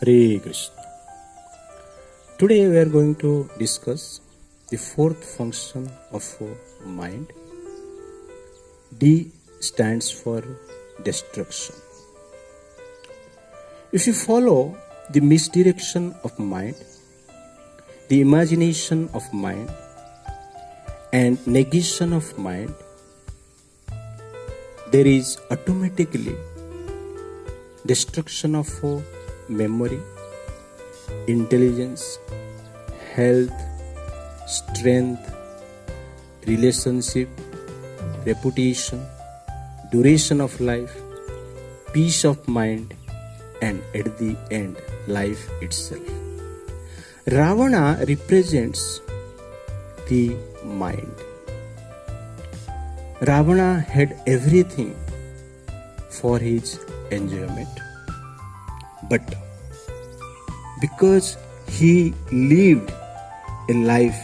Hare Krishna. Today we are going to discuss the fourth function of mind. D stands for destruction. If you follow the misdirection of mind, the imagination of mind, and negation of mind, there is automatically destruction of memory, intelligence, health, strength, relationship, reputation, duration of life, peace of mind, and at the end, life itself. Ravana represents the mind. Ravana had everything for his enjoyment, but because he lived a life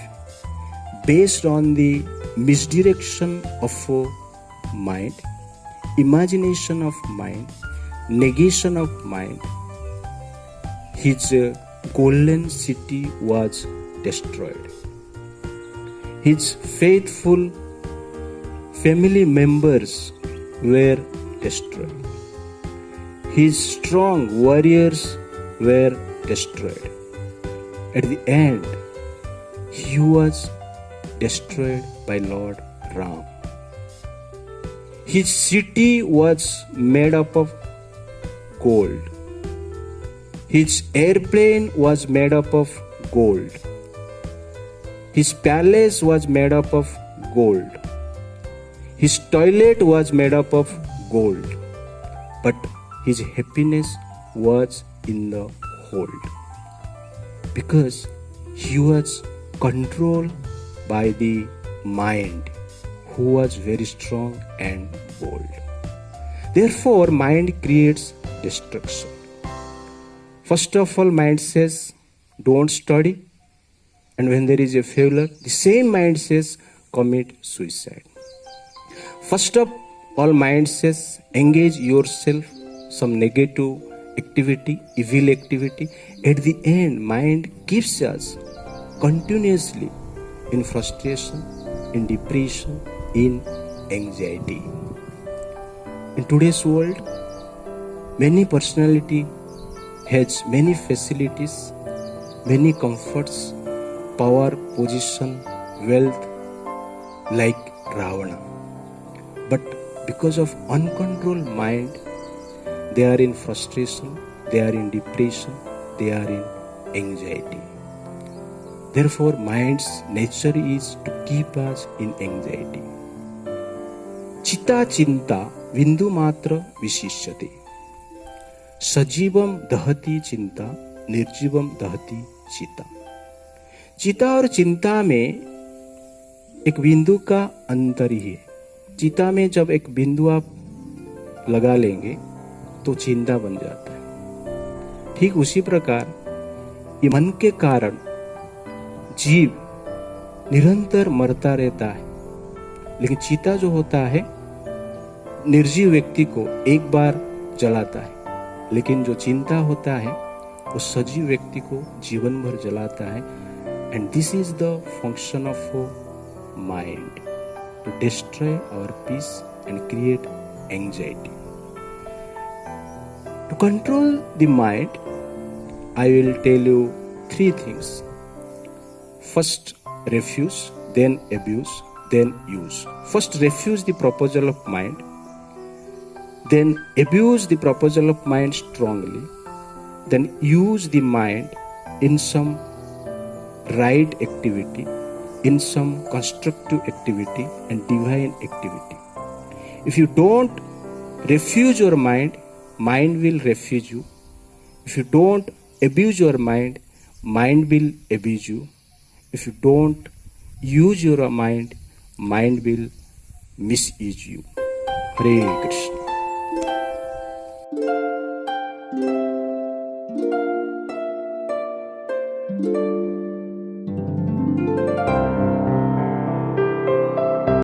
based on the misdirection of mind, imagination of mind, negation of mind, his golden city was destroyed. His faithful family members were destroyed. His strong warriors were destroyed. At the end, he was destroyed by Lord Ram. His city was made up of gold. His airplane was made up of gold. His palace was made up of gold. His toilet was made up of gold. But his happiness was in the hold, because he was controlled by the mind, who was very strong and bold. Therefore, mind creates destruction. First of all, mind says, don't study. And when there is a failure, the same mind says, commit suicide. First of all, mind says, engage yourself some negative activity, evil activity. At the end, mind keeps us continuously in frustration, in depression, in anxiety. In today's world, many personality has many facilities, many comforts, power, position, wealth, like Ravana. But because of uncontrolled mind, they are in frustration, they are in depression, they are in anxiety. Therefore, mind's nature is to keep us in anxiety. Chita chinta vindu matra vishishyate. सजीवम दहती चिंता, निर्जीवम दहती चिता. चिता और चिंता में एक बिंदु का अंतर ही है. चिता में जब एक बिंदु आप लगा लेंगे तो चिंता बन जाता है. ठीक उसी प्रकार ये मन के कारण जीव निरंतर मरता रहता है. लेकिन चिता जो होता है निर्जीव व्यक्ति को एक बार जलाता है, लेकिन जो चिंता होता है वो सजीव व्यक्ति को जीवन भर जलाता है. And this is the function of mind, to destroy our peace and create anxiety. To control the mind, I will tell you three things. First, refuse, then abuse, then use. First, refuse the proposal of mind, then abuse the proposal of mind strongly, then use the mind in some right activity, in some constructive activity and divine activity. If you don't refuse your mind, mind will refuse you. If you don't abuse your mind, mind will abuse you. If you don't use your mind, mind will misuse you. Hare Krishna.